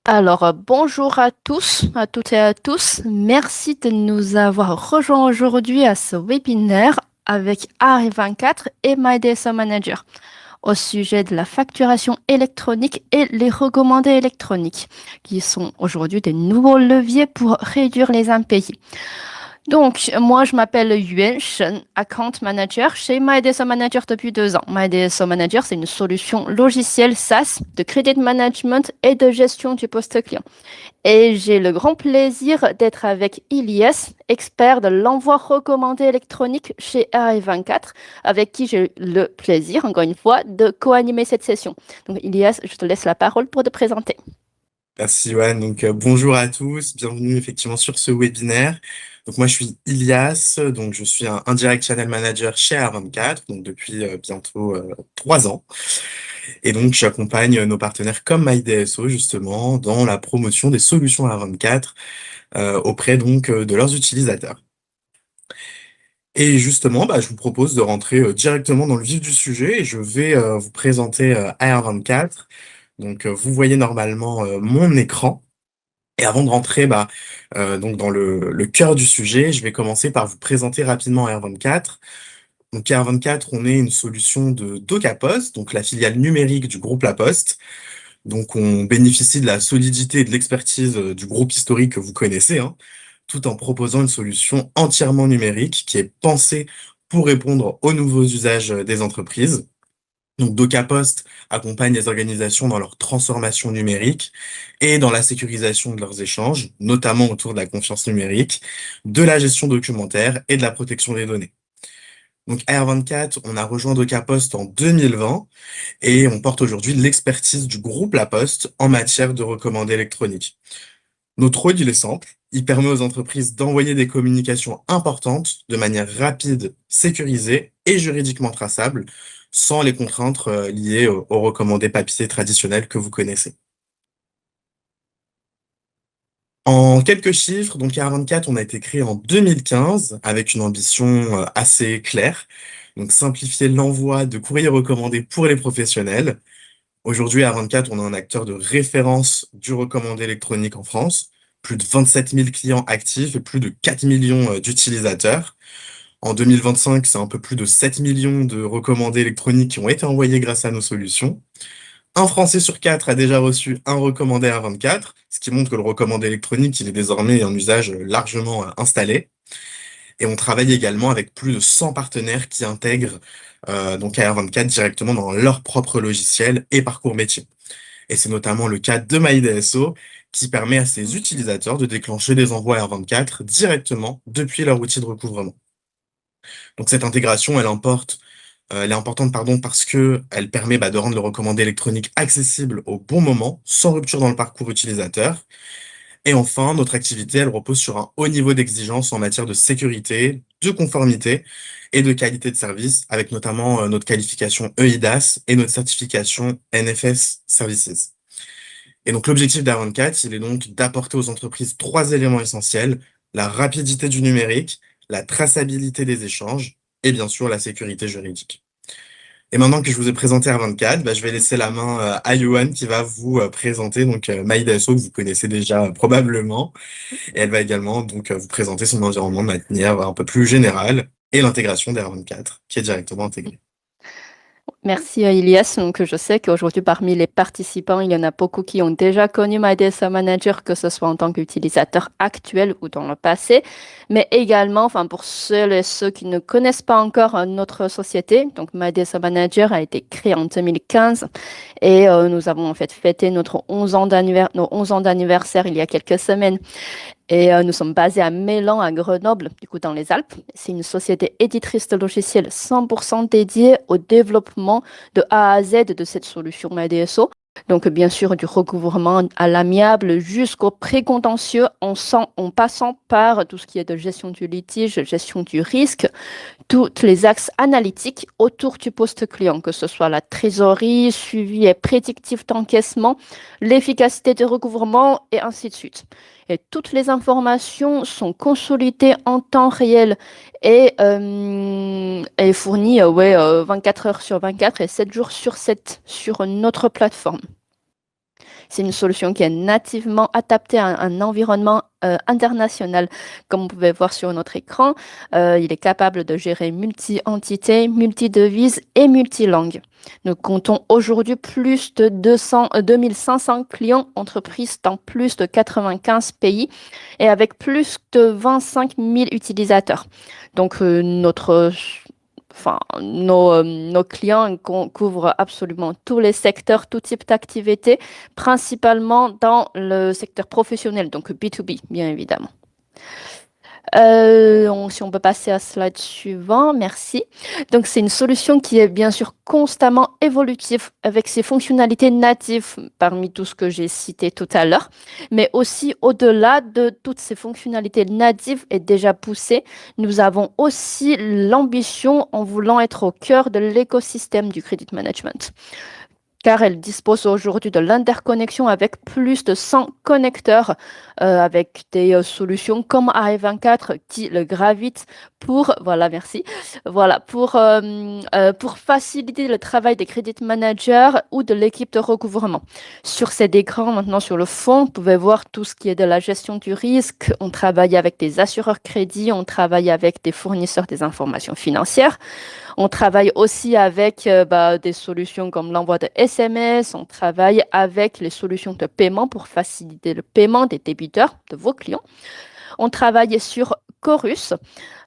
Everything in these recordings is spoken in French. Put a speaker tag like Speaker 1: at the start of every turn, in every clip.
Speaker 1: Bonjour à tous, à toutes et à tous. Merci de nous avoir rejoints aujourd'hui à ce webinaire avec AR24 et MyDSO Manager au sujet de la facturation électronique et les recommandés électroniques, qui sont aujourd'hui des nouveaux leviers pour réduire les impayés. Donc, moi, je m'appelle Yuan Shen, Account Manager chez MyDSO Manager depuis 2 ans. MyDSO Manager, c'est une solution logicielle SaaS de credit management et de gestion du poste client. Et j'ai le grand plaisir d'être avec Ilias, expert de l'envoi recommandé électronique chez RE24, avec qui j'ai le plaisir, encore une fois, de co-animer cette session. Donc, Ilias, je te laisse la parole pour te présenter.
Speaker 2: Merci Johan. Bonjour à tous, bienvenue effectivement sur ce webinaire. Donc moi je suis Ilias, donc je suis un Indirect Channel Manager chez A24, donc depuis bientôt 3 ans. Et donc j'accompagne nos partenaires comme MyDSO justement dans la promotion des solutions A24 auprès de leurs utilisateurs. Et justement, je vous propose de rentrer directement dans le vif du sujet et je vais vous présenter AR24. Vous voyez normalement mon écran. Et avant de rentrer dans le cœur du sujet, je vais commencer par vous présenter rapidement R24. Donc R24, on est une solution de DocaPost, donc la filiale numérique du groupe La Poste. Donc on bénéficie de la solidité et de l'expertise du groupe historique que vous connaissez, hein, tout en proposant une solution entièrement numérique qui est pensée pour répondre aux nouveaux usages des entreprises. Donc DocaPost accompagne les organisations dans leur transformation numérique et dans la sécurisation de leurs échanges, notamment autour de la confiance numérique, de la gestion documentaire et de la protection des données. Donc AR24, on a rejoint DocaPost en 2020 et on porte aujourd'hui l'expertise du groupe La Poste en matière de recommandés électroniques. Notre rôle, il est simple. Il permet aux entreprises d'envoyer des communications importantes de manière rapide, sécurisée et juridiquement traçable, sans les contraintes liées aux recommandés papier traditionnels que vous connaissez. En quelques chiffres, donc R24, on a été créé en 2015 avec une ambition assez claire. Donc simplifier l'envoi de courriers recommandés pour les professionnels. Aujourd'hui, à 24, on est un acteur de référence du recommandé électronique en France. Plus de 27 000 clients actifs et plus de 4 millions d'utilisateurs. En 2025, c'est un peu plus de 7 millions de recommandés électroniques qui ont été envoyés grâce à nos solutions. Un Français sur 4 a déjà reçu un recommandé à 24, ce qui montre que le recommandé électronique, il est désormais un usage largement installé. Et on travaille également avec plus de 100 partenaires qui intègrent donc AR24 directement dans leur propre logiciel et parcours métier. Et c'est notamment le cas de MyDSO qui permet à ses utilisateurs de déclencher des envois R24 directement depuis leur outil de recouvrement. Donc cette intégration, elle est importante parce que elle permet de rendre le recommandé électronique accessible au bon moment, sans rupture dans le parcours utilisateur. Et enfin, notre activité, elle repose sur un haut niveau d'exigence en matière de sécurité, de conformité et de qualité de service, avec notamment notre qualification EIDAS et notre certification NFS Services. Et donc l'objectif d'A24, il est donc d'apporter aux entreprises trois éléments essentiels: la rapidité du numérique, la traçabilité des échanges et bien sûr la sécurité juridique. Et maintenant que je vous ai présenté R24, je vais laisser la main à Yuan qui va vous présenter MyDSO que vous connaissez déjà probablement. Et elle va également vous présenter son environnement de manière un peu plus générale et l'intégration d'R24 qui est directement intégrée.
Speaker 1: Merci à Ilias. Donc, je sais qu'aujourd'hui, parmi les participants, il y en a beaucoup qui ont déjà connu MyDSO Manager, que ce soit en tant qu'utilisateur actuel ou dans le passé, mais également, enfin, pour ceux et ceux qui ne connaissent pas encore notre société. Donc, MyDSO Manager a été créé en 2015 et nous avons en fait fêté nos 11 ans d'anniversaire il y a quelques semaines. Et nous sommes basés à Mélan, à Grenoble, du coup dans les Alpes. C'est une société éditrice de logiciels 100% dédiée au développement de A à Z de cette solution MyDSO. Donc bien sûr du recouvrement à l'amiable jusqu'au précontentieux en passant par tout ce qui est de gestion du litige, gestion du risque, tous les axes analytiques autour du poste client, que ce soit la trésorerie, suivi et prédictif d'encaissement, l'efficacité de recouvrement et ainsi de suite. Et toutes les informations sont consolidées en temps réel et fournies 24 heures sur 24 et 7 jours sur 7 sur notre plateforme. C'est une solution qui est nativement adaptée à un environnement international. Comme vous pouvez voir sur notre écran, il est capable de gérer multi-entités, multi-devises et multilangues. Nous comptons aujourd'hui plus de 2500 clients entreprises dans plus de 95 pays et avec plus de 25 000 utilisateurs. Donc, nos clients couvrent absolument tous les secteurs, tout type d'activité, principalement dans le secteur professionnel, donc B2B, bien évidemment. Si on peut passer à slide suivant, merci. Donc, c'est une solution qui est bien sûr constamment évolutive avec ses fonctionnalités natives parmi tout ce que j'ai cité tout à l'heure, mais aussi au-delà de toutes ces fonctionnalités natives et déjà poussées, nous avons aussi l'ambition en voulant être au cœur de l'écosystème du credit management car elle dispose aujourd'hui de l'interconnexion avec plus de 100 connecteurs, avec des solutions comme AE24 qui le gravitent voilà, merci, voilà, pour faciliter le travail des credit managers ou de l'équipe de recouvrement. Sur cet écran, maintenant sur le fond, vous pouvez voir tout ce qui est de la gestion du risque. On travaille avec des assureurs crédits, on travaille avec des fournisseurs des informations financières. On travaille aussi avec des solutions comme l'envoi de SMS, on travaille avec les solutions de paiement pour faciliter le paiement des débiteurs, de vos clients. On travaille sur Chorus.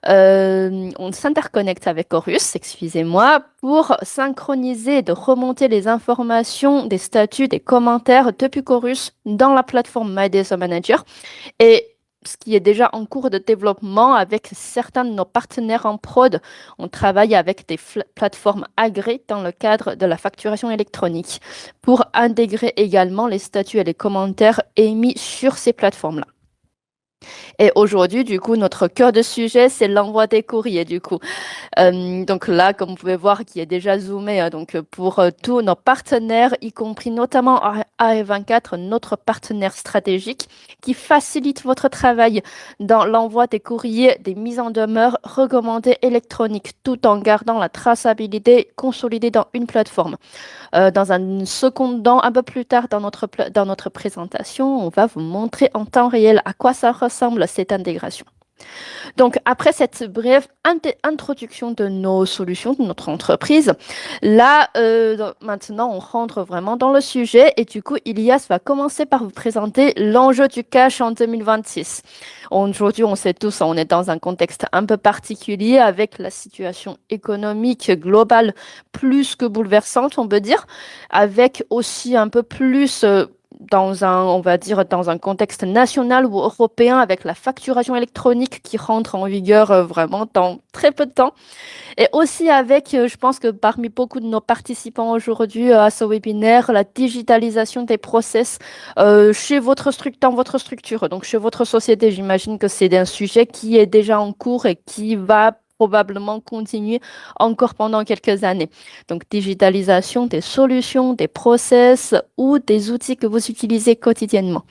Speaker 1: On s'interconnecte avec Chorus, excusez-moi, pour synchroniser et de remonter les informations des statuts, des commentaires depuis Chorus dans la plateforme MyDSO Manager. Et ce qui est déjà en cours de développement avec certains de nos partenaires en prod. On travaille avec des plateformes agréées dans le cadre de la facturation électronique pour intégrer également les statuts et les commentaires émis sur ces plateformes-là. Et aujourd'hui, du coup, notre cœur de sujet, c'est l'envoi des courriers, du coup. Donc là, comme vous pouvez voir, qui est déjà zoomé, donc pour tous nos partenaires, y compris notamment AE24, notre partenaire stratégique, qui facilite votre travail dans l'envoi des courriers, des mises en demeure recommandées électroniques, tout en gardant la traçabilité consolidée dans une plateforme. Dans un second temps, un peu plus tard dans notre présentation, on va vous montrer en temps réel à quoi ça ressemble cette intégration. Donc, après cette brève introduction de nos solutions, de notre entreprise, là, maintenant, on rentre vraiment dans le sujet et du coup, Ilias va commencer par vous présenter l'enjeu du cash en 2026. Aujourd'hui, on sait tous, on est dans un contexte un peu particulier avec la situation économique globale plus que bouleversante, on peut dire, avec aussi un peu plus on va dire, dans un contexte national ou européen avec la facturation électronique qui rentre en vigueur vraiment dans très peu de temps. Et aussi avec, je pense que parmi beaucoup de nos participants aujourd'hui à ce webinaire, la digitalisation des process dans votre structure, donc chez votre société. J'imagine que c'est un sujet qui est déjà en cours et qui va probablement continuer encore pendant quelques années. Donc, digitalisation des solutions, des process ou des outils que vous utilisez quotidiennement.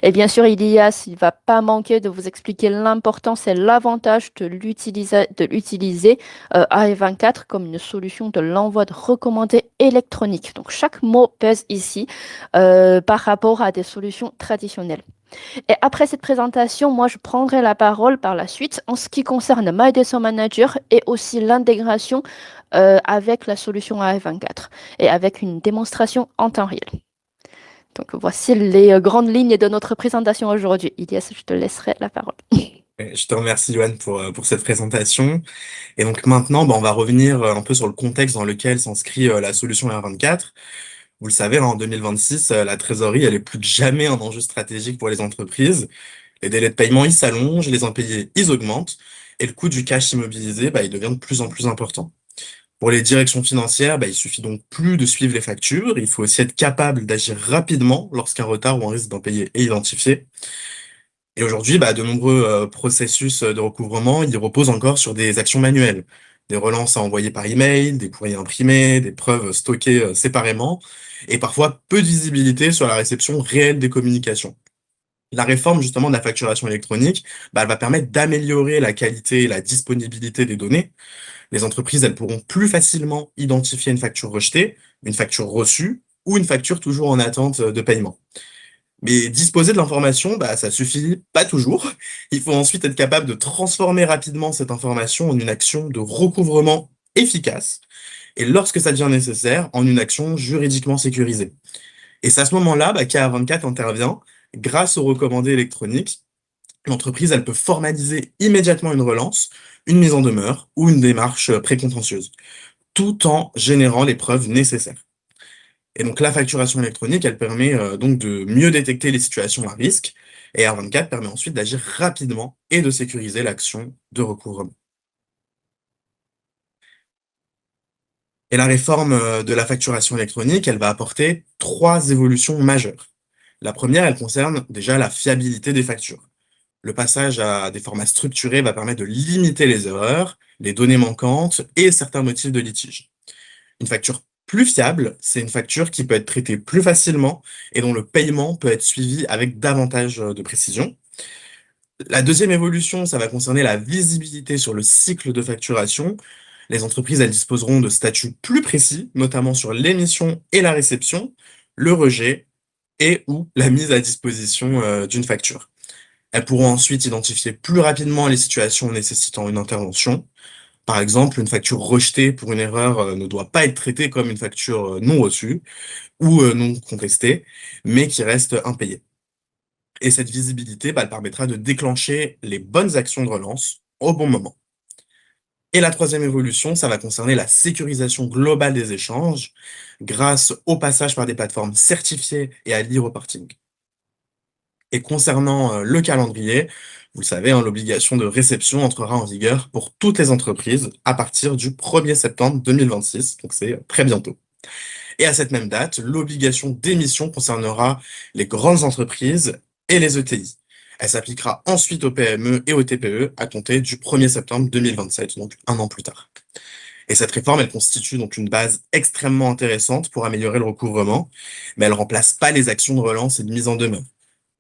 Speaker 1: Et bien sûr, il ne va pas manquer de vous expliquer l'importance et l'avantage de l'utiliser AE24 comme une solution de l'envoi de recommandés électroniques. Donc, chaque mot pèse ici par rapport à des solutions traditionnelles. Et après cette présentation, moi, je prendrai la parole par la suite en ce qui concerne MyDSO Manager et aussi l'intégration avec la solution AE24 et avec une démonstration en temps réel. Donc, voici les grandes lignes de notre présentation aujourd'hui. Ilias, je te laisserai la parole.
Speaker 2: Je te remercie, Yoann, pour cette présentation. Et donc maintenant, on va revenir un peu sur le contexte dans lequel s'inscrit la solution R24. Vous le savez, là, en 2026, la trésorerie, elle est plus que jamais un enjeu stratégique pour les entreprises. Les délais de paiement, ils s'allongent, les impayés, ils augmentent, et le coût du cash immobilisé, il devient de plus en plus important. Pour les directions financières, il suffit donc plus de suivre les factures, il faut aussi être capable d'agir rapidement lorsqu'un retard ou un risque d'impayé est identifié. Et aujourd'hui, de nombreux processus de recouvrement, ils reposent encore sur des actions manuelles, des relances à envoyer par email, des courriers imprimés, des preuves stockées séparément, et parfois peu de visibilité sur la réception réelle des communications. La réforme justement de la facturation électronique, elle va permettre d'améliorer la qualité et la disponibilité des données. Les entreprises, elles pourront plus facilement identifier une facture rejetée, une facture reçue, ou une facture toujours en attente de paiement. Mais disposer de l'information, bah, ça suffit pas toujours. Il faut ensuite être capable de transformer rapidement cette information en une action de recouvrement efficace, et lorsque ça devient nécessaire, en une action juridiquement sécurisée. Et c'est à ce moment-là, bah, qu'A24 intervient. Grâce aux recommandés électroniques, l'entreprise, elle peut formaliser immédiatement une relance, une mise en demeure ou une démarche précontentieuse, tout en générant les preuves nécessaires. Et donc la facturation électronique, elle permet donc de mieux détecter les situations à risque, et R24 permet ensuite d'agir rapidement et de sécuriser l'action de recouvrement. Et la réforme de la facturation électronique, elle va apporter trois évolutions majeures. La première, elle concerne déjà la fiabilité des factures. Le passage à des formats structurés va permettre de limiter les erreurs, les données manquantes et certains motifs de litige. Une facture plus fiable, c'est une facture qui peut être traitée plus facilement et dont le paiement peut être suivi avec davantage de précision. La deuxième évolution, ça va concerner la visibilité sur le cycle de facturation. Les entreprises, elles disposeront de statuts plus précis, notamment sur l'émission et la réception, le rejet et ou la mise à disposition d'une facture. Elles pourront ensuite identifier plus rapidement les situations nécessitant une intervention. Par exemple, une facture rejetée pour une erreur ne doit pas être traitée comme une facture non reçue ou non contestée, mais qui reste impayée. Et cette visibilité, bah, elle permettra de déclencher les bonnes actions de relance au bon moment. Et la troisième évolution, ça va concerner la sécurisation globale des échanges grâce au passage par des plateformes certifiées et à l'e-reporting. Et concernant le calendrier, vous le savez, hein, l'obligation de réception entrera en vigueur pour toutes les entreprises à partir du 1er septembre 2026, donc c'est très bientôt. Et à cette même date, l'obligation d'émission concernera les grandes entreprises et les ETI. Elle s'appliquera ensuite aux PME et aux TPE à compter du 1er septembre 2027, donc un an plus tard. Et cette réforme, elle constitue donc une base extrêmement intéressante pour améliorer le recouvrement, mais elle remplace pas les actions de relance et de mise en demeure.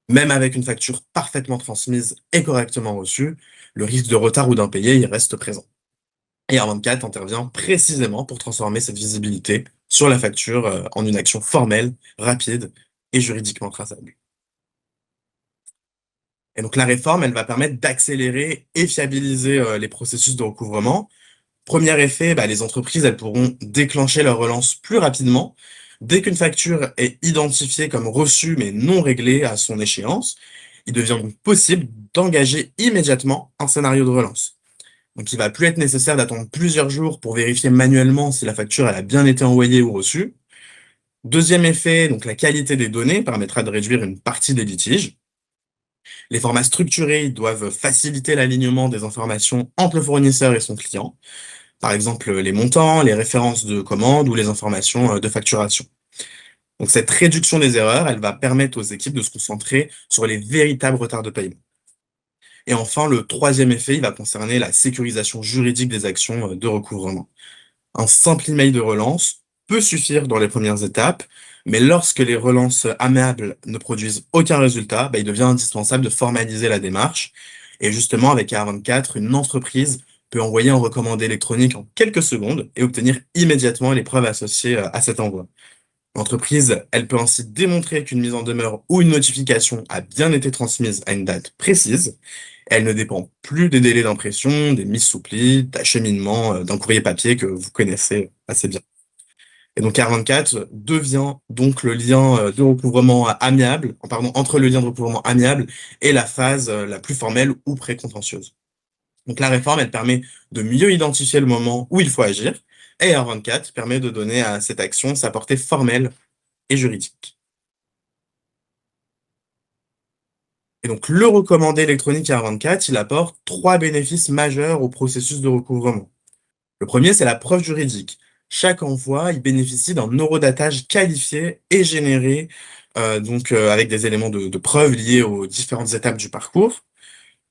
Speaker 2: Même avec une facture parfaitement transmise et correctement reçue, le risque de retard ou d'impayé y reste présent. Et R24 intervient précisément pour transformer cette visibilité sur la facture en une action formelle, rapide et juridiquement traçable. Et donc la réforme, elle va permettre d'accélérer et fiabiliser les processus de recouvrement. Premier effet, bah, les entreprises, elles pourront déclencher leur relance plus rapidement. Dès qu'une facture est identifiée comme reçue mais non réglée à son échéance, il devient donc possible d'engager immédiatement un scénario de relance. Donc il va plus être nécessaire d'attendre plusieurs jours pour vérifier manuellement si la facture elle a bien été envoyée ou reçue. Deuxième effet, donc la qualité des données permettra de réduire une partie des litiges. Les formats structurés doivent faciliter l'alignement des informations entre le fournisseur et son client. Par exemple, les montants, les références de commande ou les informations de facturation. Donc cette réduction des erreurs, elle va permettre aux équipes de se concentrer sur les véritables retards de paiement. Et enfin, le troisième effet, il va concerner la sécurisation juridique des actions de recouvrement. Un simple email de relance peut suffire dans les premières étapes, mais lorsque les relances amiables ne produisent aucun résultat, bah, il devient indispensable de formaliser la démarche. Et justement, avec AR24, une entreprise peut envoyer un recommandé électronique en quelques secondes et obtenir immédiatement les preuves associées à cet envoi. L'entreprise, elle peut ainsi démontrer qu'une mise en demeure ou une notification a bien été transmise à une date précise. Elle ne dépend plus des délais d'impression, des mises sous pli, d'acheminement d'un courrier papier que vous connaissez assez bien. Et donc R24 devient donc le lien de recouvrement amiable, pardon, entre le lien de recouvrement amiable et la phase la plus formelle ou précontentieuse. Donc la réforme, elle permet de mieux identifier le moment où il faut agir, et R24 permet de donner à cette action sa portée formelle et juridique. Et donc le recommandé électronique R24, il apporte trois bénéfices majeurs au processus de recouvrement. Le premier, c'est la preuve juridique. Chaque envoi, il bénéficie d'un eurodatage qualifié et généré avec des éléments de preuve liés aux différentes étapes du parcours.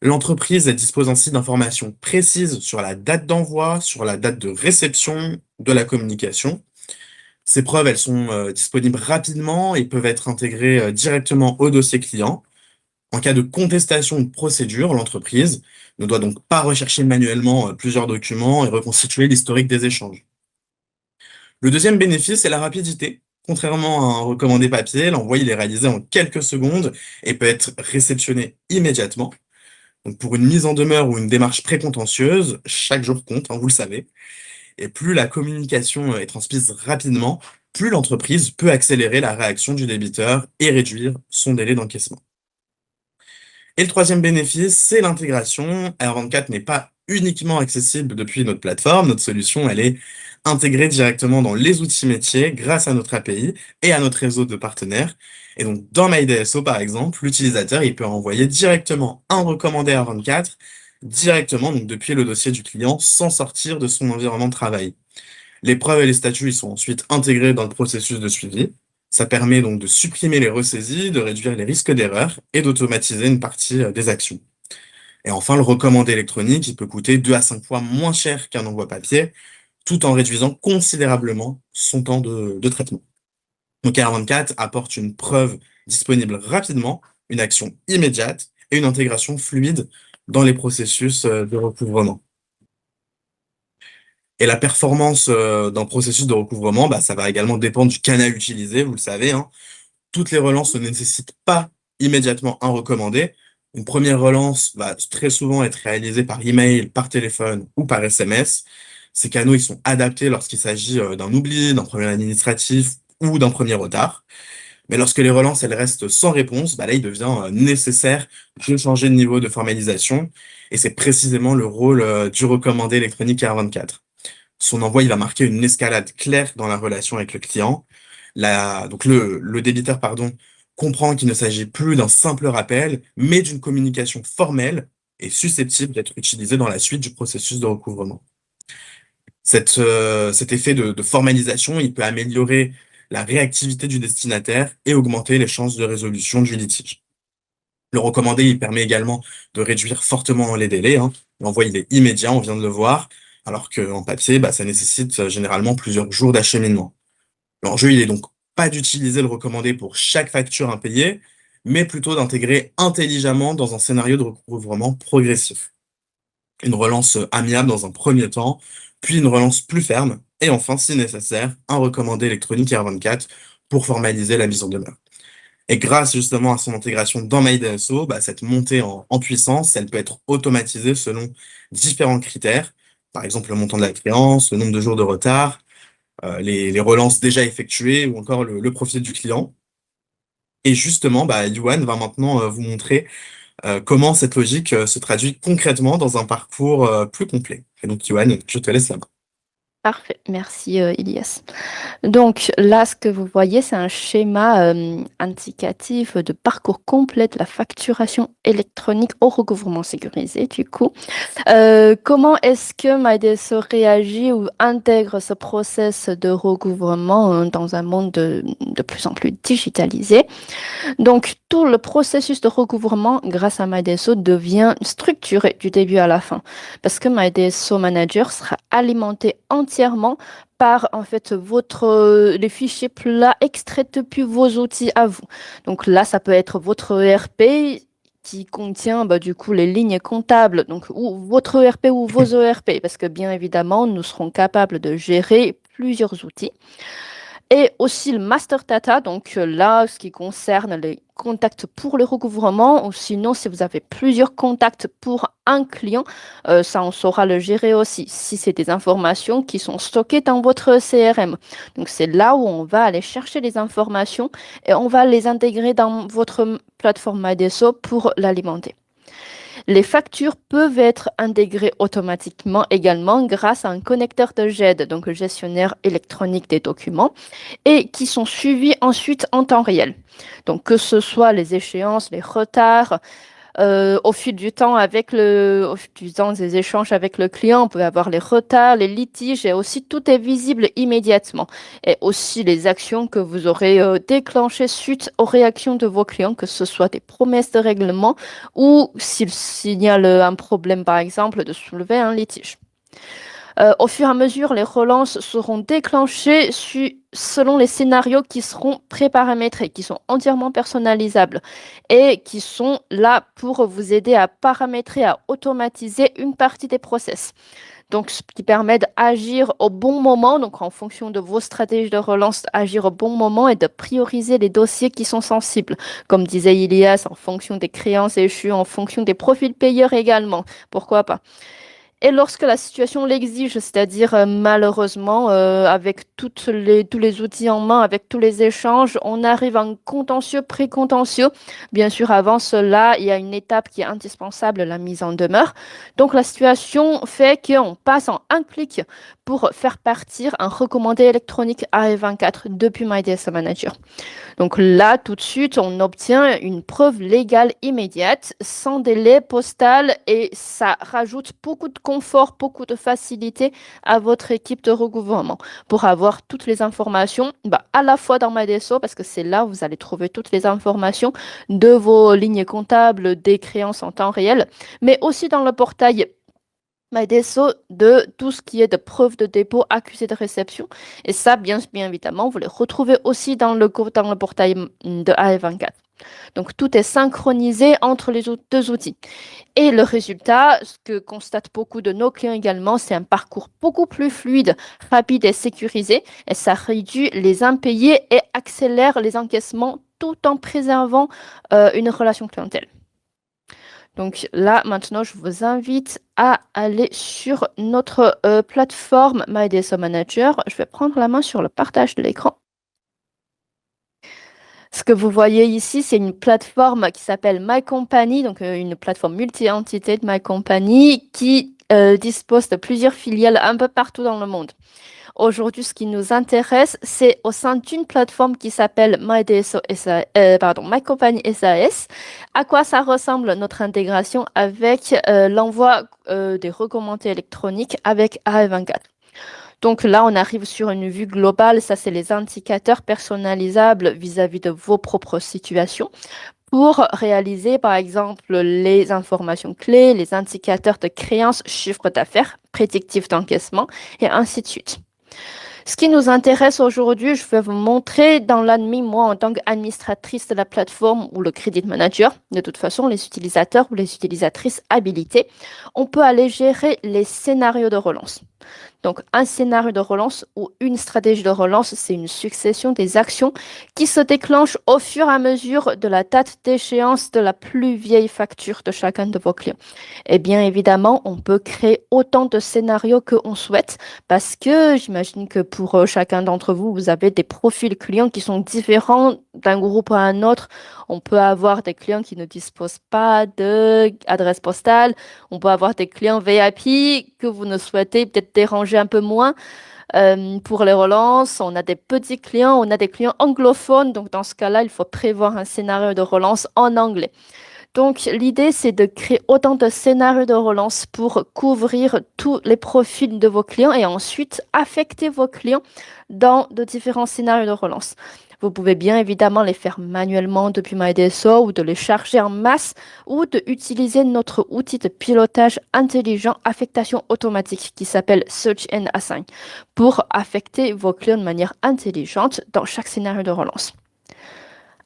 Speaker 2: L'entreprise elle dispose ainsi d'informations précises sur la date d'envoi, sur la date de réception de la communication. Ces preuves, elles sont disponibles rapidement et peuvent être intégrées directement au dossier client. En cas de contestation de procédure, l'entreprise ne doit donc pas rechercher manuellement plusieurs documents et reconstituer l'historique des échanges. Le deuxième bénéfice est la rapidité. Contrairement à un recommandé papier, l'envoi il est réalisé en quelques secondes et peut être réceptionné immédiatement. Donc pour une mise en demeure ou une démarche précontentieuse, chaque jour compte, hein, vous le savez. Et plus la communication est transmise rapidement, plus l'entreprise peut accélérer la réaction du débiteur et réduire son délai d'encaissement. Et le troisième bénéfice, c'est l'intégration. R24 n'est pas uniquement accessible depuis notre plateforme. Notre solution, elle est intégrée directement dans les outils métiers grâce à notre API et à notre réseau de partenaires. Et donc, dans MyDSO, par exemple, l'utilisateur, il peut envoyer directement un recommandé R24 directement, donc depuis le dossier du client, sans sortir de son environnement de travail. Les preuves et les statuts, ils sont ensuite intégrés dans le processus de suivi. Ça permet donc de supprimer les ressaisies, de réduire les risques d'erreur et d'automatiser une partie des actions. Et enfin, le recommandé électronique, il peut coûter 2 à 5 fois moins cher qu'un envoi papier, tout en réduisant considérablement son temps de traitement. Donc R24 apporte une preuve disponible rapidement, une action immédiate et une intégration fluide dans les processus de recouvrement. Et la performance d'un processus de recouvrement, bah, ça va également dépendre du canal utilisé, vous le savez, hein. Toutes les relances ne nécessitent pas immédiatement un recommandé. Une première relance va très souvent être réalisée par email, par téléphone ou par SMS. Ces canaux, ils sont adaptés lorsqu'il s'agit d'un oubli, d'un problème administratif ou d'un premier retard. Mais lorsque les relances, elles restent sans réponse, bah là, il devient nécessaire de changer de niveau de formalisation. Et c'est précisément le rôle du recommandé électronique R24. Son envoi, il va marquer une escalade claire dans la relation avec le client. Donc le débiteur, pardon, comprend qu'il ne s'agit plus d'un simple rappel, mais d'une communication formelle et susceptible d'être utilisée dans la suite du processus de recouvrement. Cet effet de formalisation, il peut améliorer la réactivité du destinataire et augmenter les chances de résolution du litige. Le recommandé, il permet également de réduire fortement les délais, hein. L'envoi, il est immédiat, on vient de le voir, alors qu'en papier, bah, ça nécessite généralement plusieurs jours d'acheminement. L'enjeu, il est donc pas d'utiliser le recommandé pour chaque facture impayée, mais plutôt d'intégrer intelligemment dans un scénario de recouvrement progressif. Une relance amiable dans un premier temps, puis une relance plus ferme, et enfin, si nécessaire, un recommandé électronique R24 pour formaliser la mise en demeure. Et grâce justement à son intégration dans MyDSO, bah, cette montée en puissance, elle peut être automatisée selon différents critères. Par exemple, le montant de la créance, le nombre de jours de retard, les relances déjà effectuées ou encore le profil du client. Et justement, bah, Yuan va maintenant vous montrer comment cette logique se traduit concrètement dans un parcours plus complet. Et donc, Yuan, je te laisse la main.
Speaker 1: Parfait, merci Ilias. Donc là, ce que vous voyez, c'est un schéma indicatif de parcours complet de la facturation électronique au recouvrement sécurisé, du coup. Comment est-ce que MyDSO réagit ou intègre ce process de recouvrement dans un monde de plus en plus digitalisé? Donc, tout le processus de recouvrement grâce à MyDSO devient structuré du début à la fin parce que MyDSO Manager sera alimenté entièrement par en fait les fichiers plats extraits depuis vos outils à vous. Donc là, ça peut être votre ERP qui contient bah, du coup les lignes comptables, donc ou votre ERP ou vos ERP, parce que bien évidemment, nous serons capables de gérer plusieurs outils. Et aussi le master data, donc là, ce qui concerne les contacts pour le recouvrement, ou sinon, si vous avez plusieurs contacts pour un client, ça, on saura le gérer aussi, si c'est des informations qui sont stockées dans votre CRM. Donc, c'est là où on va aller chercher les informations et on va les intégrer dans votre plateforme MyDSO pour l'alimenter. Les factures peuvent être intégrées automatiquement également grâce à un connecteur de GED, donc le gestionnaire électronique des documents, et qui sont suivis ensuite en temps réel. Donc que ce soit les échéances, les retards, au fil du temps au fil du temps des échanges avec le client, on peut avoir les retards, les litiges et aussi tout est visible immédiatement. Et aussi les actions que vous aurez déclenchées suite aux réactions de vos clients, que ce soit des promesses de règlement ou s'ils signalent un problème par exemple de soulever un litige. Au fur et à mesure, les relances seront déclenchées selon les scénarios qui seront préparamétrés, qui sont entièrement personnalisables et qui sont là pour vous aider à paramétrer, à automatiser une partie des process. donc ce qui permet d'agir au bon moment, donc en fonction de vos stratégies de relance, agir au bon moment et de prioriser les dossiers qui sont sensibles. Comme disait Ilias, en fonction des créances échues, en fonction des profils payeurs également. Pourquoi pas? Et lorsque la situation l'exige, c'est-à-dire malheureusement, avec tous les outils en main, avec tous les échanges, on arrive à un contentieux, pré-contentieux. Bien sûr, avant cela, il y a une étape qui est indispensable, la mise en demeure. Donc la situation fait qu'on passe en un clic pour faire partir un recommandé électronique AE24 depuis MyDSO Manager. Donc là, tout de suite, on obtient une preuve légale immédiate, sans délai postal, et ça rajoute beaucoup de confort, beaucoup de facilité à votre équipe de recouvrement pour avoir toutes les informations, à la fois dans MyDSO, parce que c'est là où vous allez trouver toutes les informations de vos lignes comptables, des créances en temps réel, mais aussi dans le portail MyDSO de tout ce qui est de preuves de dépôt, accusé de réception. Et ça, bien évidemment, vous les retrouvez aussi dans dans le portail de AE24. Donc, tout est synchronisé entre les deux outils. Et le résultat, ce que constatent beaucoup de nos clients également, c'est un parcours beaucoup plus fluide, rapide et sécurisé. Et ça réduit les impayés et accélère les encaissements tout en préservant une relation clientèle. Donc là, maintenant, je vous invite à aller sur notre plateforme MyDSO Manager. Je vais prendre la main sur le partage de l'écran. Ce que vous voyez ici, c'est une plateforme qui s'appelle My Company, donc une plateforme multi-entité de My Company qui dispose de plusieurs filiales un peu partout dans le monde. Aujourd'hui, ce qui nous intéresse, c'est au sein d'une plateforme qui s'appelle My Company SAS, à quoi ça ressemble notre intégration avec l'envoi des recommandés électroniques avec AE24. Donc là, on arrive sur une vue globale. Ça, c'est les indicateurs personnalisables vis-à-vis de vos propres situations pour réaliser, par exemple, les informations clés, les indicateurs de créance, chiffre d'affaires, prédictif d'encaissement et ainsi de suite. Ce qui nous intéresse aujourd'hui, je vais vous montrer dans l'admin, moi, en tant qu'administratrice de la plateforme ou le credit manager, de toute façon, les utilisateurs ou les utilisatrices habilités, on peut aller gérer les scénarios de relance. Donc, un scénario de relance ou une stratégie de relance, c'est une succession des actions qui se déclenchent au fur et à mesure de la date d'échéance de la plus vieille facture de chacun de vos clients. Et bien évidemment, on peut créer autant de scénarios qu'on souhaite parce que j'imagine que pour chacun d'entre vous, vous avez des profils clients qui sont différents d'un groupe à un autre. On peut avoir des clients qui ne disposent pas d'adresse postale. On peut avoir des clients VIP que vous ne souhaitez peut-être déranger un peu moins. Pour les relances, on a des petits clients, on a des clients anglophones. Donc, dans ce cas-là, il faut prévoir un scénario de relance en anglais. Donc, l'idée, c'est de créer autant de scénarios de relance pour couvrir tous les profils de vos clients et ensuite affecter vos clients dans de différents scénarios de relance. Vous pouvez bien évidemment les faire manuellement depuis MyDSO ou de les charger en masse ou de utiliser notre outil de pilotage intelligent affectation automatique qui s'appelle Search and Assign pour affecter vos clients de manière intelligente dans chaque scénario de relance.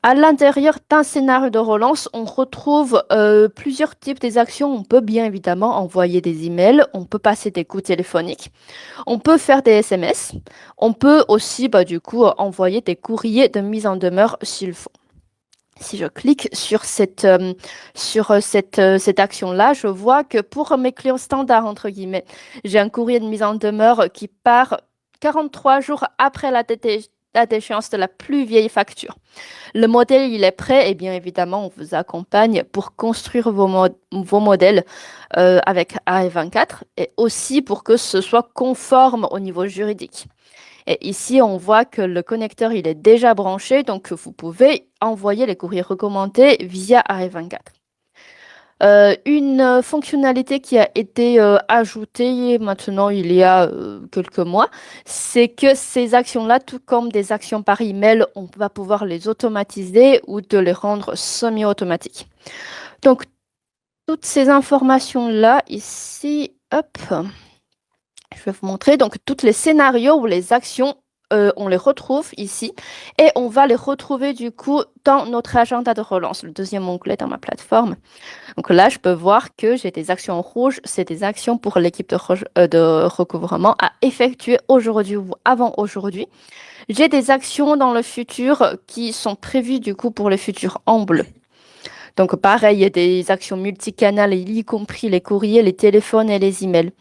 Speaker 1: À l'intérieur d'un scénario de relance, on retrouve plusieurs types des actions. On peut bien évidemment envoyer des emails, on peut passer des coups téléphoniques, on peut faire des SMS, on peut aussi du coup envoyer des courriers de mise en demeure s'il faut. Si je clique sur cette action-là, je vois que pour mes clients standards, entre guillemets, j'ai un courrier de mise en demeure qui part 43 jours après la date d'échéance de la plus vieille facture. Le modèle, il est prêt et bien évidemment, on vous accompagne pour construire vos modèles avec AE24 et aussi pour que ce soit conforme au niveau juridique. Et ici, on voit que le connecteur, il est déjà branché, donc vous pouvez envoyer les courriers recommandés via AE24. Une fonctionnalité qui a été ajoutée maintenant il y a quelques mois, c'est que ces actions-là, tout comme des actions par email, on va pouvoir les automatiser ou de les rendre semi-automatiques. Donc, toutes ces informations-là, ici, hop, je vais vous montrer. Donc, tous les scénarios ou les actions on les retrouve ici et on va les retrouver du coup dans notre agenda de relance, le deuxième onglet dans ma plateforme. Donc là, je peux voir que j'ai des actions en rouge, c'est des actions pour l'équipe de recouvrement à effectuer aujourd'hui ou avant aujourd'hui. J'ai des actions dans le futur qui sont prévues du coup pour le futur en bleu. Donc pareil, il y a des actions multicanales, y compris les courriers, les téléphones et les emails.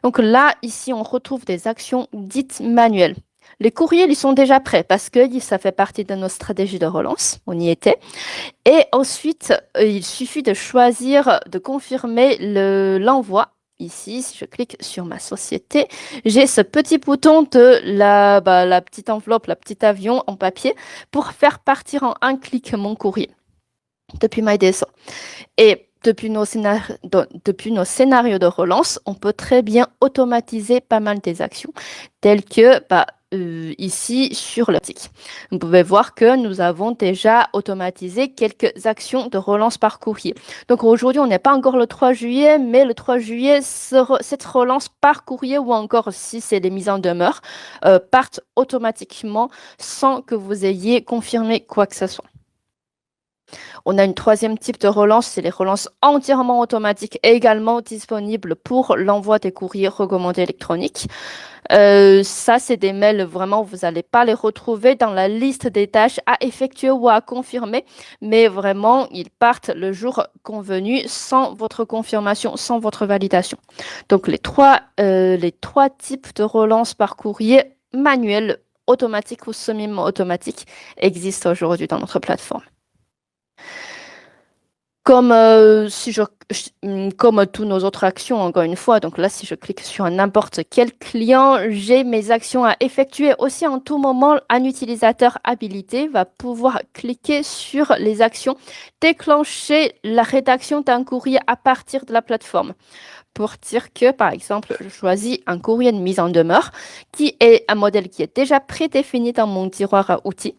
Speaker 1: Donc là, ici, on retrouve des actions dites manuelles. Les courriels, ils sont déjà prêts parce que ça fait partie de nos stratégies de relance. On y était. Et ensuite, il suffit de choisir, de confirmer l'envoi. Ici, si je clique sur ma société, j'ai ce petit bouton de la petite enveloppe, la petite avion en papier pour faire partir en un clic mon courrier depuis MyDSO. Et depuis nos scénarios de relance, on peut très bien automatiser pas mal des actions, telles que ici sur le tic. Vous pouvez voir que nous avons déjà automatisé quelques actions de relance par courrier. Donc aujourd'hui, on n'est pas encore le 3 juillet, mais le 3 juillet, cette relance par courrier ou encore si c'est les mises en demeure, partent automatiquement sans que vous ayez confirmé quoi que ce soit. On a une troisième type de relance, c'est les relances entièrement automatiques, également disponibles pour l'envoi des courriers recommandés électroniques. Ça, c'est des mails, vraiment, vous n'allez pas les retrouver dans la liste des tâches à effectuer ou à confirmer, mais vraiment, ils partent le jour convenu sans votre confirmation, sans votre validation. Donc, les trois types de relance par courrier manuel, automatique ou semi-automatique existent aujourd'hui dans notre plateforme. Comme tous nos autres actions, encore une fois, donc là, si je clique sur n'importe quel client, j'ai mes actions à effectuer. Aussi, en tout moment, un utilisateur habilité va pouvoir cliquer sur les actions, déclencher la rédaction d'un courrier à partir de la plateforme. Pour dire que, par exemple, je choisis un courrier de mise en demeure qui est un modèle qui est déjà prédéfini dans mon tiroir à outils.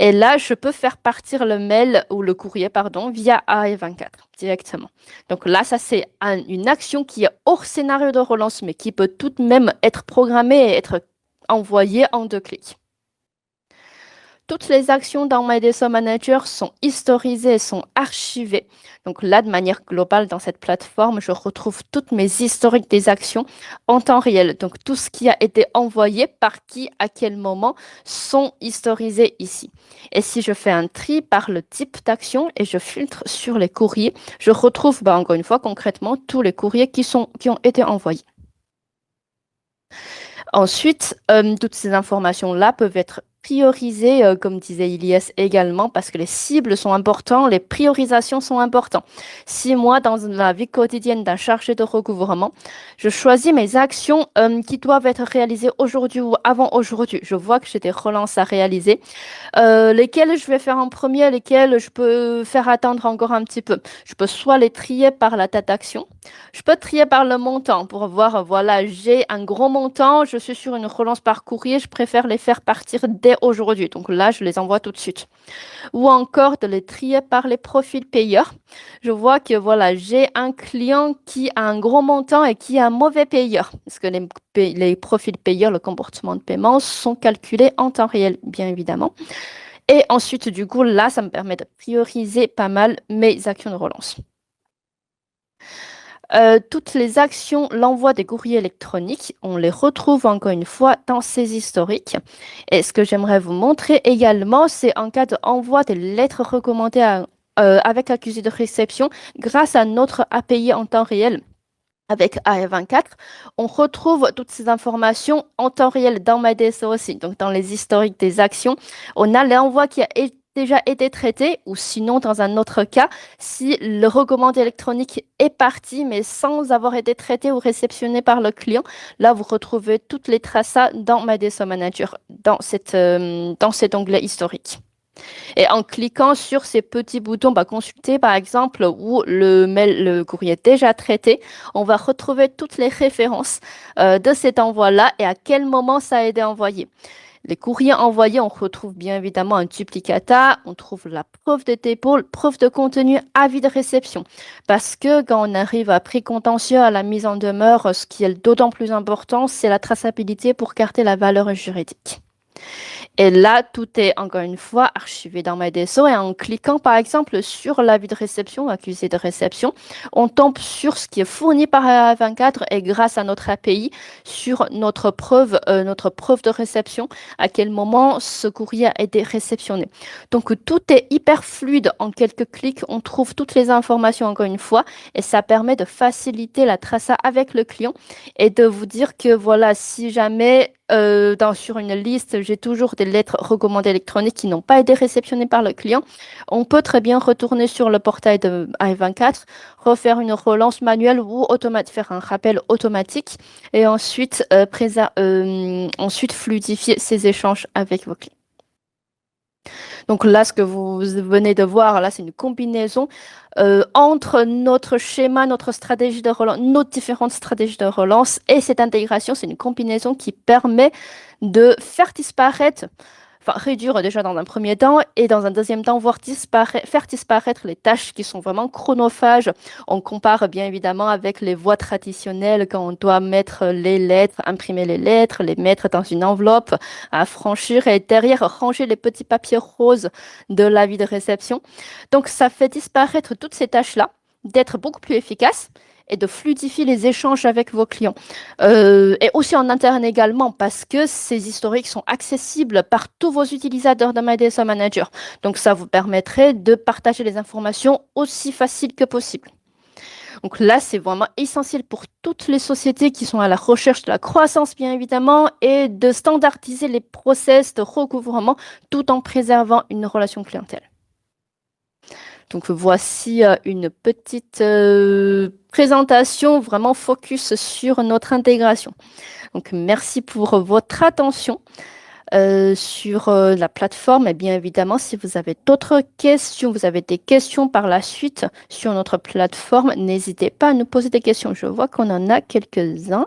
Speaker 1: Et là, je peux faire partir le mail ou le courrier, pardon, via AE24 directement. Donc là, ça, c'est une action qui est hors scénario de relance, mais qui peut tout de même être programmée et être envoyée en 2 clics. Toutes les actions dans MyDSO Manager sont historisées, sont archivées. Donc là, de manière globale, dans cette plateforme, je retrouve toutes mes historiques des actions en temps réel. Donc tout ce qui a été envoyé par qui, à quel moment, sont historisés ici. Et si je fais un tri par le type d'action et je filtre sur les courriers, je retrouve, encore une fois, concrètement, tous les courriers qui ont été envoyés. Ensuite, toutes ces informations-là peuvent être priorisées, comme disait Ilias également, parce que les cibles sont importantes, les priorisations sont importantes. Si moi, dans la vie quotidienne d'un chargé de recouvrement, je choisis mes actions qui doivent être réalisées aujourd'hui ou avant aujourd'hui, je vois que j'ai des relances à réaliser, lesquelles je vais faire en premier, lesquelles je peux faire attendre encore un petit peu. Je peux soit les trier par la date d'action, je peux trier par le montant pour voir, voilà, j'ai un gros montant, je suis sur une relance par courrier, je préfère les faire partir dès aujourd'hui. Donc là, je les envoie tout de suite. Ou encore de les trier par les profils payeurs. Je vois que, voilà, j'ai un client qui a un gros montant et qui est un mauvais payeur. Parce que les profils payeurs, le comportement de paiement sont calculés en temps réel, bien évidemment. Et ensuite, du coup, là, ça me permet de prioriser pas mal mes actions de relance. Toutes les actions, l'envoi des courriers électroniques, on les retrouve encore une fois dans ces historiques. Et ce que j'aimerais vous montrer également, c'est en cas d'envoi des lettres recommandées avec accusé de réception grâce à notre API en temps réel. Avec AE24, on retrouve toutes ces informations en temps réel dans MyDSO aussi. Donc, dans les historiques des actions, on a l'envoi qui a déjà été traité, ou sinon, dans un autre cas, si le recommandé électronique est parti, mais sans avoir été traité ou réceptionné par le client, là, vous retrouvez toutes les traces dans MyDSO Manager, dans cet onglet historique. Et en cliquant sur ces petits boutons, consulter par exemple, où le courrier est déjà traité, on va retrouver toutes les références de cet envoi-là et à quel moment ça a été envoyé. Les courriers envoyés, on retrouve bien évidemment un duplicata, on trouve la preuve de dépôt, preuve de contenu, avis de réception. Parce que quand on arrive à prix contentieux, à la mise en demeure, ce qui est d'autant plus important, c'est la traçabilité pour garder la valeur juridique. Et là, tout est encore une fois archivé dans MyDSO et en cliquant par exemple sur l'avis de réception, accusé de réception, on tombe sur ce qui est fourni par A24 et grâce à notre API sur notre preuve de réception, à quel moment ce courrier a été réceptionné. Donc tout est hyper fluide. En quelques clics, on trouve toutes les informations encore une fois et ça permet de faciliter la traça avec le client et de vous dire que voilà, si jamais sur une liste, j'ai toujours des lettres recommandées électroniques qui n'ont pas été réceptionnées par le client. On peut très bien retourner sur le portail de i24, refaire une relance manuelle ou faire un rappel automatique et ensuite fluidifier ces échanges avec vos clients. Donc là, ce que vous venez de voir, là, c'est une combinaison entre notre schéma, notre stratégie de relance, nos différentes stratégies de relance et cette intégration, c'est une combinaison qui permet de faire disparaître, enfin réduire déjà dans un premier temps et dans un deuxième temps, faire disparaître les tâches qui sont vraiment chronophages. On compare bien évidemment avec les voies traditionnelles quand on doit mettre les lettres, imprimer les mettre dans une enveloppe, affranchir et derrière ranger les petits papiers roses de l'avis de réception. Donc ça fait disparaître toutes ces tâches-là, d'être beaucoup plus efficace et de fluidifier les échanges avec vos clients. Et aussi en interne également, parce que ces historiques sont accessibles par tous vos utilisateurs de MyDSO Manager. Donc ça vous permettrait de partager les informations aussi facile que possible. Donc là, c'est vraiment essentiel pour toutes les sociétés qui sont à la recherche de la croissance, bien évidemment, et de standardiser les process de recouvrement tout en préservant une relation clientèle. Donc voici une petite présentation vraiment focus sur notre intégration. Donc merci pour votre attention sur la plateforme. Et bien évidemment, si vous avez d'autres questions, vous avez des questions par la suite sur notre plateforme, n'hésitez pas à nous poser des questions. Je vois qu'on en a quelques-uns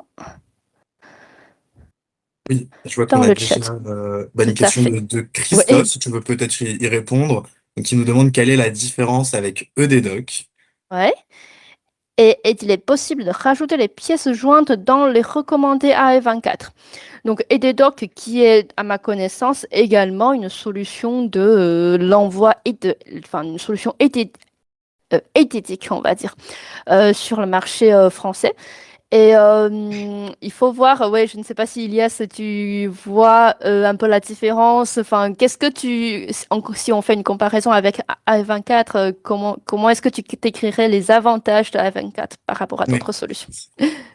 Speaker 2: Oui, je vois qu'on
Speaker 1: dans
Speaker 2: a
Speaker 1: le
Speaker 2: déjà
Speaker 1: chat.
Speaker 2: une
Speaker 1: Tout à
Speaker 2: question
Speaker 1: fait.
Speaker 2: de Christophe,
Speaker 1: Oui.
Speaker 2: si tu veux peut-être y répondre, donc, qui nous demande quelle est la différence avec EDDoc.
Speaker 1: Ouais. Et il est possible de rajouter les pièces jointes dans les recommandés AE24. Donc, EDDoc, qui est, à ma connaissance, également une solution de l'envoi enfin, une solution éthique, on va dire, sur le marché français. Et il faut voir, ouais, je ne sais pas si Ilias, tu vois un peu la différence. Enfin, qu'est-ce que si on fait une comparaison avec A24, comment est-ce que tu t'écrirais les avantages de A24 par rapport à
Speaker 2: Oui.
Speaker 1: d'autres solutions?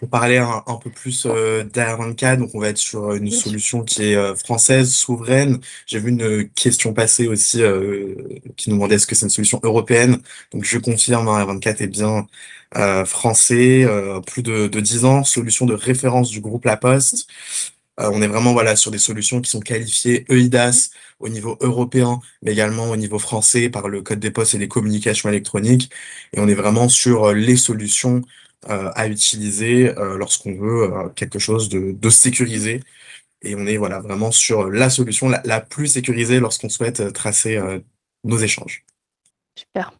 Speaker 2: Pour parler un peu plus d'R24, donc on va être sur une
Speaker 1: Bien sûr.
Speaker 2: solution qui est française, souveraine. J'ai vu une question passer aussi qui nous demandait est-ce que c'est une solution européenne. Donc je confirme, hein, R24 est bien français, plus de 10 ans, solution de référence du groupe La Poste. On est vraiment voilà sur des solutions qui sont qualifiées EIDAS au niveau européen, mais également au niveau français par le Code des postes et des communications électroniques. Et on est vraiment sur les solutions à utiliser lorsqu'on veut quelque chose de sécurisé. Et on est voilà vraiment sur la solution la plus sécurisée lorsqu'on souhaite tracer nos échanges.
Speaker 1: Super.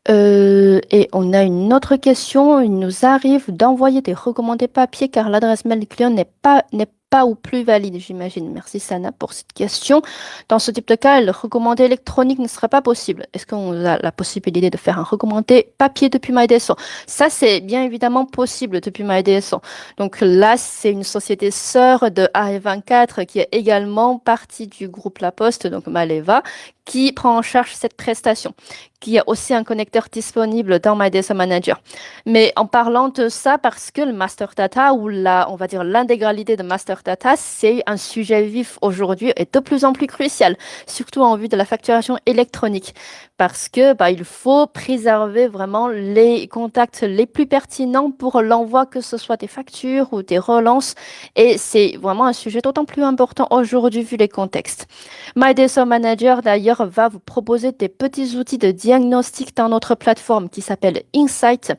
Speaker 1: Et on a une autre question. Il nous arrive d'envoyer des recommandés papier car l'adresse mail du client n'est pas ou plus valide, j'imagine. Merci Sana pour cette question. Dans ce type de cas, le recommandé électronique ne serait pas possible. Est-ce qu'on a la possibilité de faire un recommandé papier depuis MyDSO? Ça, c'est bien évidemment possible depuis MyDSO. Donc là, c'est une société sœur de AE24 qui est également partie du groupe La Poste, donc Maleva, qui prend en charge cette prestation, qui a aussi un connecteur disponible dans MyDSO Manager. Mais en parlant de ça, parce que le master data ou on va dire l'intégralité de master data, c'est un sujet vif aujourd'hui et de plus en plus crucial, surtout en vue de la facturation électronique, parce que il faut préserver vraiment les contacts les plus pertinents pour l'envoi, que ce soit des factures ou des relances, et c'est vraiment un sujet d'autant plus important aujourd'hui vu les contextes. MyDSO Manager, d'ailleurs, va vous proposer des petits outils de diagnostic dans notre plateforme qui s'appelle Insight,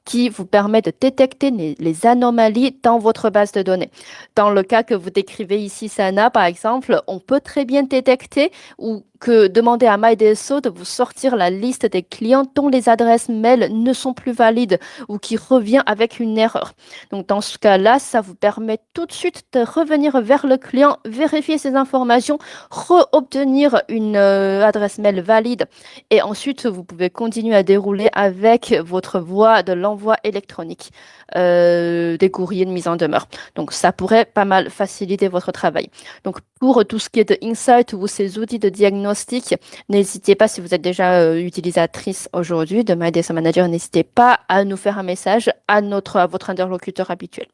Speaker 1: qui vous permet de détecter les anomalies dans votre base de données. Dans le cas que vous décrivez ici, Sana, par exemple, on peut très bien détecter ou que demander à MyDSO de vous sortir la liste des clients dont les adresses mail ne sont plus valides ou qui revient avec une erreur. Donc dans ce cas-là, ça vous permet tout de suite de revenir vers le client, vérifier ces informations, re-obtenir une adresse mail valide et ensuite vous pouvez continuer à dérouler avec votre voie de l'envoi électronique des courriers de mise en demeure. Donc ça pourrait pas mal faciliter votre travail. Donc pour tout ce qui est de Insight ou ces outils de diagnostic, n'hésitez pas, si vous êtes déjà utilisatrice aujourd'hui de MyDSO Manager, n'hésitez pas à nous faire un message à votre interlocuteur habituel.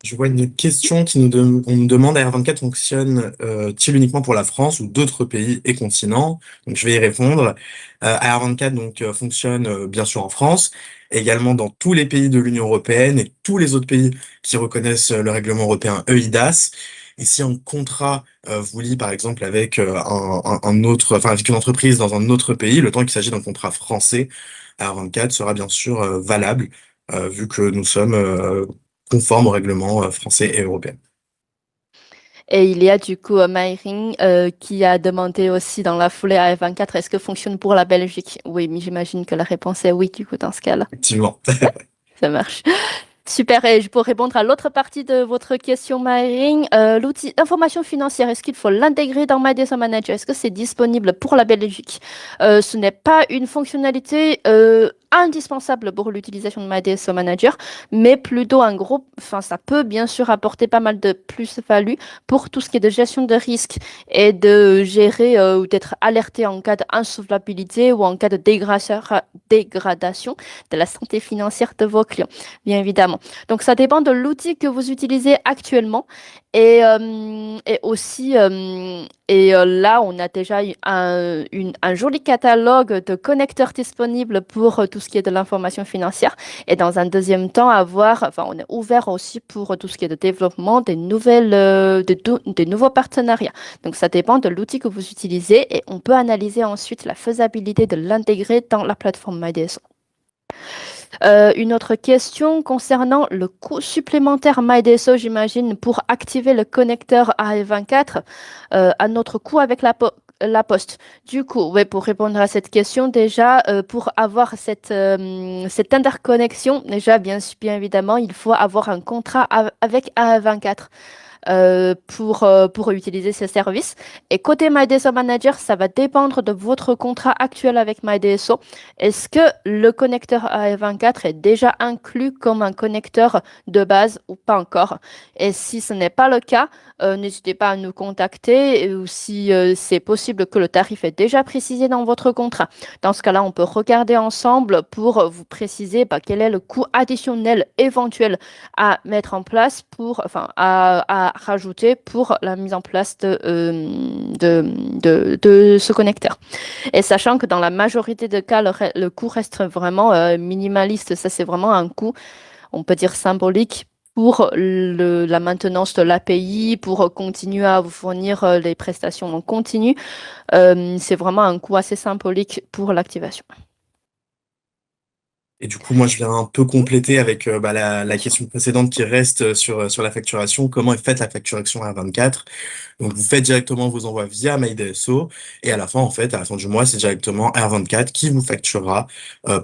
Speaker 2: Je vois une question on nous demande AR24 fonctionne-t-il uniquement pour la France ou d'autres pays et continents? Donc je vais y répondre. AR24 fonctionne bien sûr en France, également dans tous les pays de l'Union européenne et tous les autres pays qui reconnaissent le règlement européen EIDAS. Et si un contrat vous lie par exemple avec un autre, enfin avec une entreprise dans un autre pays, le temps qu'il s'agit d'un contrat français, AR24 sera bien sûr valable vu que nous sommes conformes aux règlements français et européens.
Speaker 1: Et il y a du coup Myring qui a demandé aussi dans la foulée à F24, est-ce que fonctionne pour la Belgique? Oui, mais j'imagine que la réponse est oui, du coup, dans ce cas-là.
Speaker 2: Effectivement.
Speaker 1: Ça marche. Super. Et pour répondre à l'autre partie de votre question, Myring, l'outil information financière, est-ce qu'il faut l'intégrer dans MyDSO Manager? Est-ce que c'est disponible pour la Belgique? Ce n'est pas une fonctionnalité indispensable pour l'utilisation de MyDSO Manager, mais plutôt un gros, enfin, ça peut bien sûr apporter pas mal de plus-value pour tout ce qui est de gestion de risque et de gérer ou d'être alerté en cas d'insolvabilité ou en cas de dégradation de la santé financière de vos clients, bien évidemment. Donc, ça dépend de l'outil que vous utilisez actuellement. Et aussi, là, on a déjà un joli catalogue de connecteurs disponibles pour tout ce qui est de l'information financière. Et dans un deuxième temps, enfin, on est ouvert aussi pour tout ce qui est de développement des nouveaux partenariats. Donc, ça dépend de l'outil que vous utilisez et on peut analyser ensuite la faisabilité de l'intégrer dans la plateforme MyDSO. Une autre question concernant le coût supplémentaire MyDSO, j'imagine, pour activer le connecteur AF24 à notre coût avec la Poste. Du coup, ouais, pour répondre à cette question, déjà, pour avoir cette interconnexion, déjà, bien évidemment, il faut avoir un contrat avec AF24 pour utiliser ces services. Et côté MyDSO Manager, ça va dépendre de votre contrat actuel avec MyDSO. Est-ce que le connecteur AF24 est déjà inclus comme un connecteur de base ou pas encore? Et si ce n'est pas le cas, n'hésitez pas à nous contacter ou si c'est possible que le tarif est déjà précisé dans votre contrat. Dans ce cas-là, on peut regarder ensemble pour vous préciser quel est le coût additionnel éventuel à mettre en place enfin, à rajouter pour la mise en place de ce connecteur. Et sachant que dans la majorité des cas, le coût reste vraiment minimaliste, ça c'est vraiment un coût, on peut dire symbolique, pour la maintenance de l'API, pour continuer à vous fournir les prestations en continu. C'est vraiment un coût assez symbolique pour l'activation.
Speaker 2: Et du coup, moi, je viens un peu compléter avec la
Speaker 1: Bien sûr.
Speaker 2: question précédente qui reste sur la facturation. Comment est faite la facturation à 24? Donc, vous faites directement vos envois via MyDSO et à la fin, en fait, à la fin du mois, c'est directement R24 qui vous facturera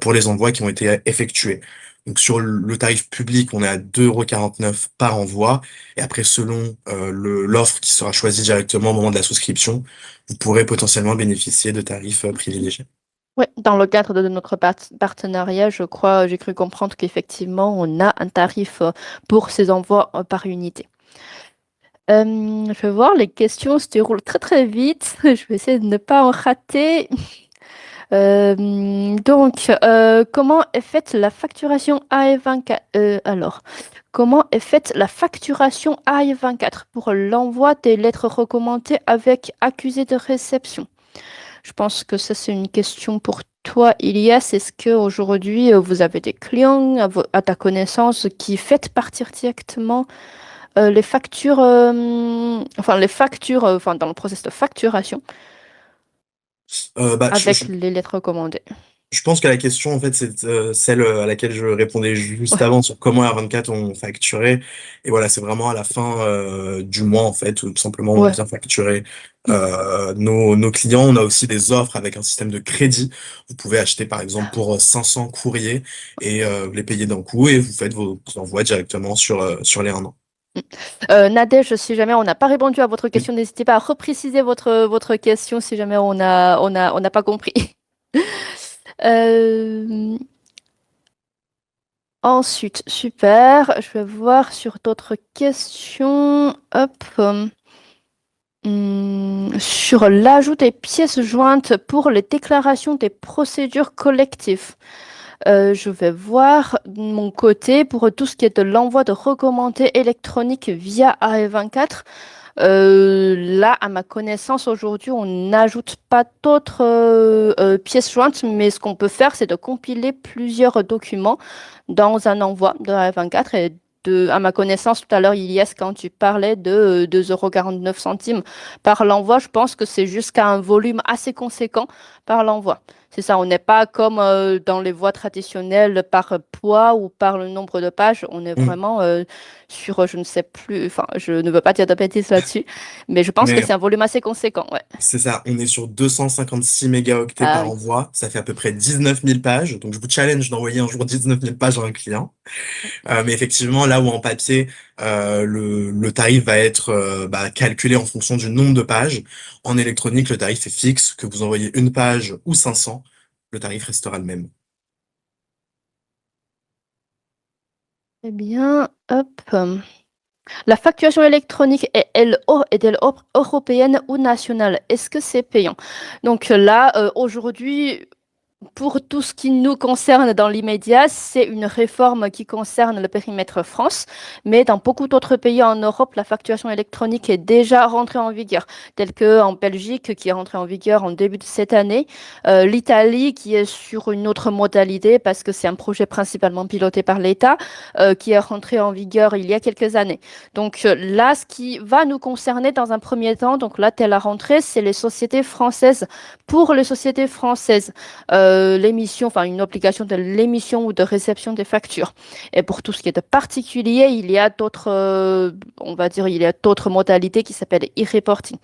Speaker 2: pour les envois qui ont été effectués. Donc, sur le tarif public, on est à 2,49 € par envoi. Et après, selon l'offre qui sera choisie directement au moment de la souscription, vous pourrez potentiellement bénéficier de tarifs privilégiés.
Speaker 1: Oui, dans le cadre de notre partenariat, je crois, j'ai cru comprendre qu'effectivement, on a un tarif pour ces envois par unité. Je vais voir, les questions se déroulent très très vite. Je vais essayer de ne pas en rater. Comment est faite la facturation AE24? Comment est faite la facturation AE24 pour l'envoi des lettres recommandées avec accusé de réception? Je pense que ça, c'est une question pour toi, Ilias. Est-ce qu'aujourd'hui, vous avez des clients à ta connaissance qui font partir directement les factures, dans le processus de facturation
Speaker 2: Euh, bah, je,
Speaker 1: avec les lettres recommandées?
Speaker 2: Je pense que la question, en fait, c'est celle à laquelle je répondais juste
Speaker 1: Ouais,
Speaker 2: avant sur comment R24 ont facturé. Et voilà, c'est vraiment à la fin du mois, en fait, où tout simplement on
Speaker 1: ouais.
Speaker 2: vient facturer nos clients. On a aussi des offres avec un système de crédit. Vous pouvez acheter, par exemple, pour 500 courriers et les payer d'un coup et vous faites vos envois directement sur les 1 an.
Speaker 1: Nadège, si jamais on n'a pas répondu à votre question, n'hésitez pas à repréciser votre question si jamais on n'a pas compris. Euh, Ensuite, super. Je vais voir sur d'autres questions. Hop. Sur l'ajout des pièces jointes pour les déclarations des procédures collectives. Je vais voir de mon côté pour tout ce qui est de l'envoi de recommandés électroniques via AE24. Là, à ma connaissance, aujourd'hui, on n'ajoute pas d'autres pièces jointes, mais ce qu'on peut faire, c'est de compiler plusieurs documents dans un envoi de AE24 et à ma connaissance, tout à l'heure, Ilias, quand tu parlais de 2,49 € par l'envoi, je pense que c'est jusqu'à un volume assez conséquent par l'envoi. C'est ça, on n'est pas comme dans les voies traditionnelles par poids ou par le nombre de pages. On est
Speaker 2: Mm.
Speaker 1: vraiment sur, je ne sais plus, enfin, je ne veux pas dire de bêtises là-dessus, mais je pense que
Speaker 2: Mais
Speaker 1: c'est un volume assez conséquent, ouais.
Speaker 2: c'est ça, on est sur 256 mégaoctets
Speaker 1: Ah
Speaker 2: par
Speaker 1: oui.
Speaker 2: envoi. Ça fait à peu près 19 000 pages. Donc, je vous challenge d'envoyer un jour 19 000 pages à un client. Mais effectivement, là où en papier, le tarif va être calculé en fonction du nombre de pages, en électronique, le tarif est fixe. Que vous envoyez une page ou 500, le tarif restera le même.
Speaker 1: Eh bien, hop. La facturation électronique est-elle européenne ou nationale? Est-ce que c'est payant? Donc là, aujourd'hui, pour tout ce qui nous concerne dans l'immédiat, c'est une réforme qui concerne le périmètre France, mais dans beaucoup d'autres pays en Europe, la facturation électronique est déjà rentrée en vigueur, telle que en Belgique qui est rentrée en vigueur en début de cette année, l'Italie qui est sur une autre modalité parce que c'est un projet principalement piloté par l'État, qui est rentré en vigueur il y a quelques années. Donc là, ce qui va nous concerner dans un premier temps, donc là, telle la rentrée, c'est les sociétés françaises. Pour les sociétés françaises, l'émission, enfin une obligation de l'émission ou de réception des factures. Et pour tout ce qui est de particulier, il y a d'autres, on va dire, il y a d'autres modalités qui s'appellent e-reporting.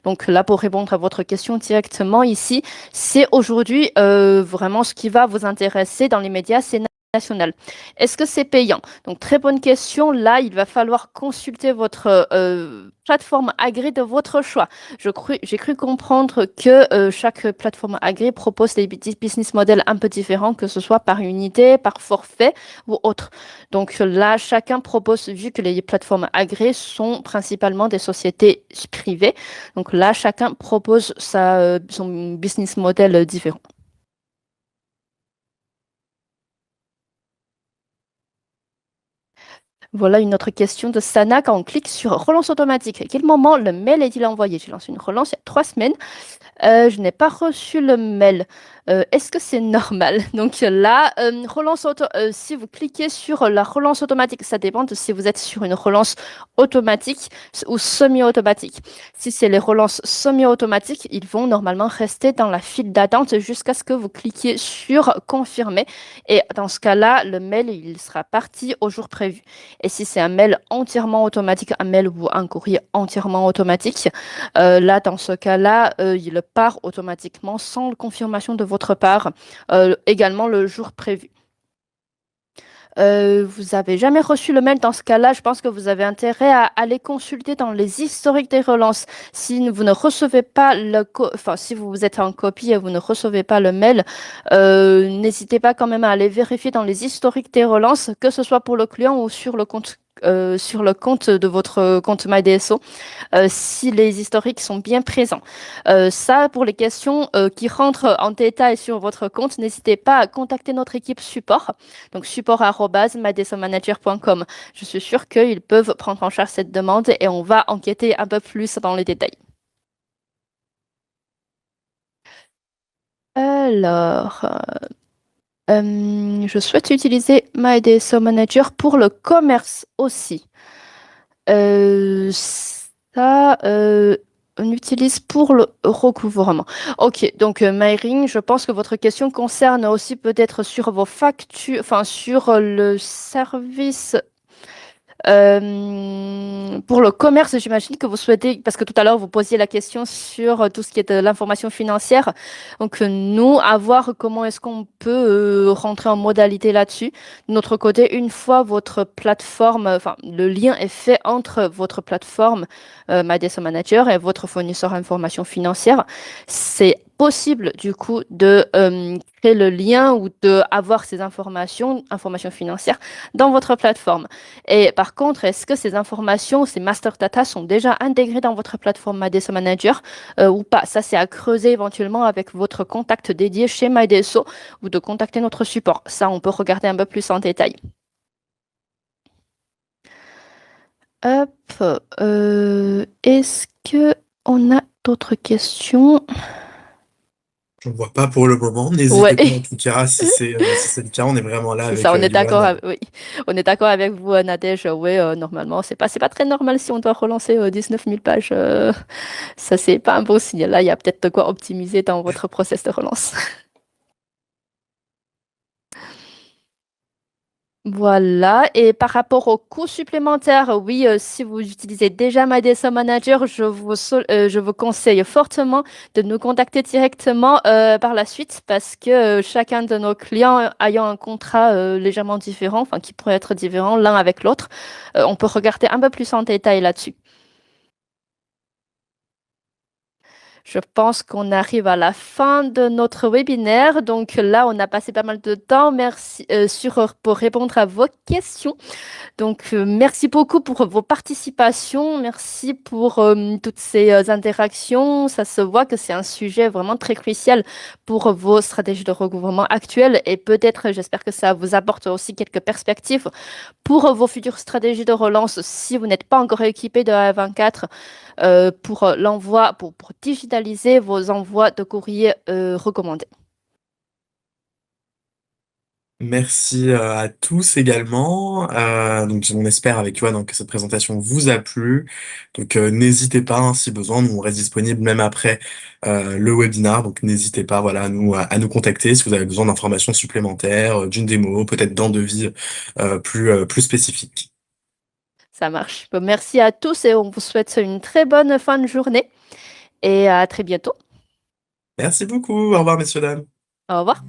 Speaker 1: Donc là, pour répondre à votre question directement ici, c'est aujourd'hui vraiment ce qui va vous intéresser dans les médias, c'est national. Est-ce que c'est payant? Donc très bonne question. Là, il va falloir consulter votre plateforme agréée de votre choix. J'ai cru comprendre que chaque plateforme agréée propose des business models un peu différents, que ce soit par unité, par forfait ou autre. Donc là, chacun propose, vu que les plateformes agréées sont principalement des sociétés privées, donc là, chacun propose son business model différent. Voilà une autre question de Sana. Quand on clique sur relance automatique, à quel moment le mail est-il envoyé? J'ai lancé une relance il y a 3 semaines. Je n'ai pas reçu le mail. Est-ce que c'est normal? Donc là, si vous cliquez sur la relance automatique, ça dépend de si vous êtes sur une relance automatique ou semi-automatique. Si c'est les relances semi-automatiques, ils vont normalement rester dans la file d'attente jusqu'à ce que vous cliquiez sur confirmer. Et dans ce cas-là, le mail, il sera parti au jour prévu. Et si c'est un mail entièrement automatique, un mail ou un courrier entièrement automatique, là, dans ce cas-là, il part automatiquement sans confirmation de votre part, également le jour prévu. Vous avez jamais reçu le mail dans ce cas-là, je pense que vous avez intérêt à aller consulter dans les historiques des relances. Si vous ne recevez pas enfin, si vous êtes en copie et vous ne recevez pas le mail, n'hésitez pas quand même à aller vérifier dans les historiques des relances, que ce soit pour le client ou sur le compte de votre compte MyDSO, si les historiques sont bien présents. Ça, pour les questions qui rentrent en détail sur votre compte, n'hésitez pas à contacter notre équipe support, donc support@mydsomanager.com. Je suis sûre qu'ils peuvent prendre en charge cette demande et on va enquêter un peu plus dans les détails. Alors, je souhaite utiliser MyDSO Manager pour le commerce aussi. Ça, On utilise pour le recouvrement. Ok, donc Myring, je pense que votre question concerne aussi peut-être sur vos factures, enfin sur le service. Pour le commerce, j'imagine que vous souhaitez, parce que tout à l'heure vous posiez la question sur tout ce qui est de l'information financière. Donc nous, à voir comment est-ce qu'on peut rentrer en modalité là-dessus. De notre côté, une fois votre plateforme, enfin le lien est fait entre votre plateforme MyDeso Manager et votre fournisseur d'information financière, c'est possible du coup de créer le lien ou de avoir ces informations financières dans votre plateforme. Et par contre, est-ce que ces informations, ces master data sont déjà intégrées dans votre plateforme MyDeso Manager ou pas? Ça, c'est à creuser éventuellement avec votre contact dédié chez MyDeso ou de contacter notre support. Ça, on peut regarder un peu plus en détail. Hop, est-ce que on a d'autres questions?
Speaker 2: Je ne vois pas pour le moment.
Speaker 1: Ouais.
Speaker 2: N'hésitez pas en tout cas si c'est le cas. On est vraiment là
Speaker 1: C'est
Speaker 2: avec
Speaker 1: ça, on est d'accord,
Speaker 2: Yoann.
Speaker 1: oui. On est d'accord avec vous, Nadège. Oui, normalement, c'est pas très normal si on doit relancer 19 000 pages. Ça, c'est pas un bon signe. Là, il y a peut-être de quoi optimiser dans votre process de relance. Voilà. Et par rapport aux coûts supplémentaires, oui, si vous utilisez déjà MyDSO Manager, je vous conseille fortement de nous contacter directement par la suite parce que chacun de nos clients ayant un contrat légèrement différent, enfin qui pourrait être différent l'un avec l'autre, on peut regarder un peu plus en détail là-dessus. Je pense qu'on arrive à la fin de notre webinaire. Donc là, on a passé pas mal de temps. Merci pour répondre à vos questions. Donc, merci beaucoup pour vos participations. Merci pour toutes ces interactions. Ça se voit que c'est un sujet vraiment très crucial pour vos stratégies de recouvrement actuelles. Et peut-être, j'espère que ça vous apporte aussi quelques perspectives pour vos futures stratégies de relance si vous n'êtes pas encore équipé de A24 pour l'envoi, pour digitaliser vos envois de courrier recommandés.
Speaker 2: Merci à tous également. Donc on espère avec Yoann que cette présentation vous a plu. Donc n'hésitez pas hein, si besoin, nous on reste disponible même après le webinar. Donc n'hésitez pas voilà à nous contacter si vous avez besoin d'informations supplémentaires, d'une démo, peut-être d'un devis plus spécifique.
Speaker 1: Ça marche. Bon, merci à tous et on vous souhaite une très bonne fin de journée et à très bientôt.
Speaker 2: Merci beaucoup. Au revoir messieurs dames.
Speaker 1: Au revoir.